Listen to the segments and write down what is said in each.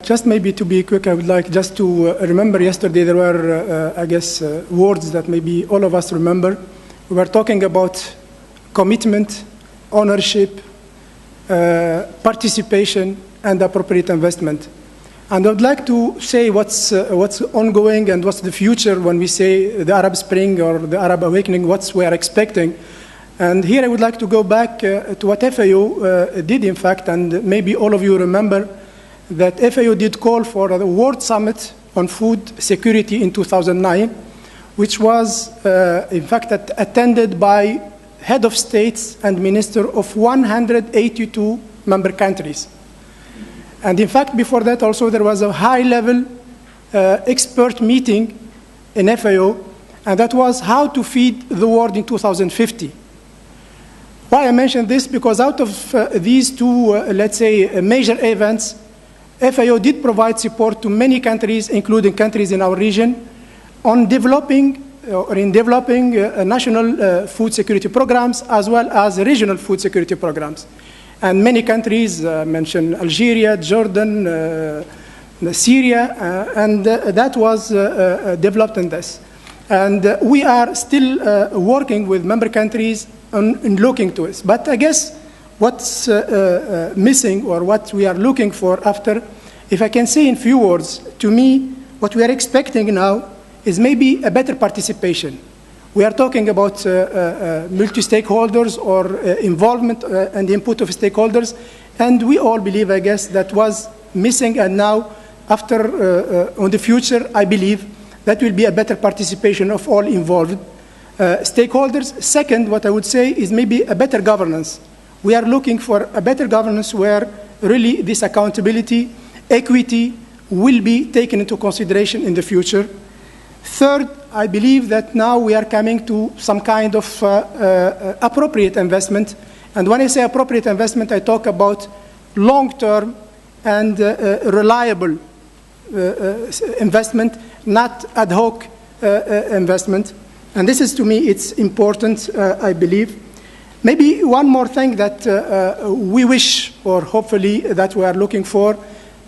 Just maybe to be quick, I would like just to remember yesterday there were, I guess, words that maybe all of us remember. We were talking about commitment, ownership, participation, and appropriate investment. And I would like to say what's ongoing and what's the future when we say the Arab Spring or the Arab Awakening, what we are expecting. And here I would like to go back to what FAO did, in fact, and maybe all of you remember that FAO did call for the World Summit on Food Security in 2009, which was, in fact, attended by head of states and ministers of 182 member countries. And in fact, before that also there was a high-level expert meeting in FAO, and that was how to feed the world in 2050. Why I mention this? Because out of these two, let's say, major events, FAO did provide support to many countries, including countries in our region, on developing national food security programs as well as regional food security programs. And many countries mentioned Algeria, Jordan, Syria, and that was developed in this. And we are still working with member countries in looking to it. But I guess what's missing or what we are looking for after, if I can say in few words, to me, what we are expecting now is maybe a better participation. We are talking about multi-stakeholders or involvement and input of stakeholders, and we all believe, I guess, that was missing, and now, after, on the future, I believe that will be a better participation of all involved stakeholders. Second, what I would say is maybe a better governance. We are looking for a better governance where really this accountability, equity will be taken into consideration in the future. Third, I believe that now we are coming to some kind of appropriate investment. And when I say appropriate investment, I talk about long-term and reliable investment, not ad hoc investment. And this is, to me, it's important, I believe. Maybe one more thing that we wish, or hopefully that we are looking for,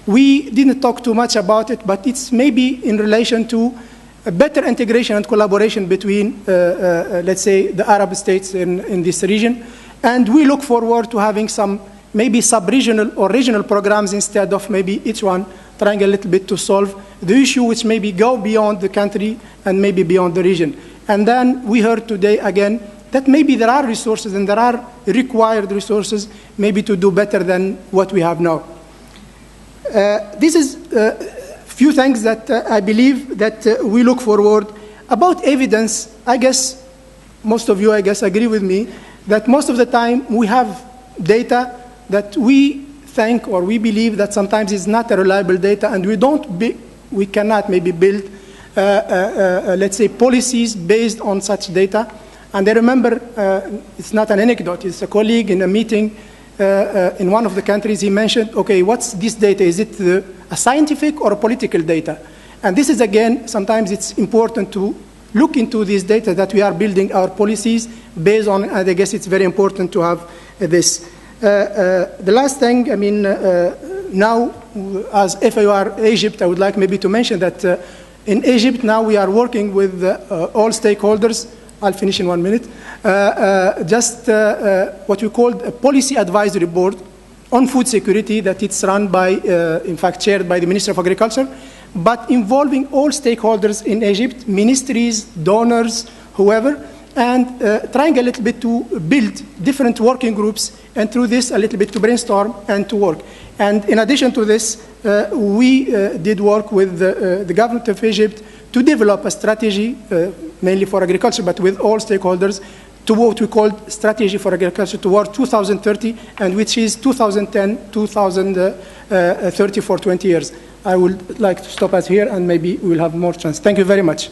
we didn't talk too much about it, but it's maybe in relation to a better integration and collaboration between, let's say, the Arab states in this region. And we look forward to having some maybe sub-regional or regional programs instead of maybe each one trying a little bit to solve the issue which maybe go beyond the country and maybe beyond the region. And then we heard today again that maybe there are resources and there are required resources maybe to do better than what we have now. This is few things that I believe that we look forward. About evidence, I guess most of you, I guess, agree with me that most of the time we have data that we think or we believe that sometimes is not a reliable data, and we cannot maybe build, let's say, policies based on such data. And I remember, it's not an anecdote, it's a colleague in a meeting in one of the countries, he mentioned, okay, what's this data? Is it a scientific or a political data? And this is, again, sometimes it's important to look into this data that we are building our policies based on, and I guess it's very important to have this. The last thing, I mean, now, as FAO Egypt, I would like maybe to mention that in Egypt now we are working with all stakeholders. I'll finish in 1 minute. What we call a policy advisory board on food security that it's run by, in fact, chaired by the Minister of Agriculture, but involving all stakeholders in Egypt, ministries, donors, whoever, and trying a little bit to build different working groups, and through this a little bit to brainstorm and to work. And in addition to this, we did work with the government of Egypt to develop a strategy, mainly for agriculture, but with all stakeholders, to what we call strategy for agriculture toward 2030, and which is 2010-2030 for 20 years. I would like to stop us here, and maybe we'll have more chance. Thank you very much.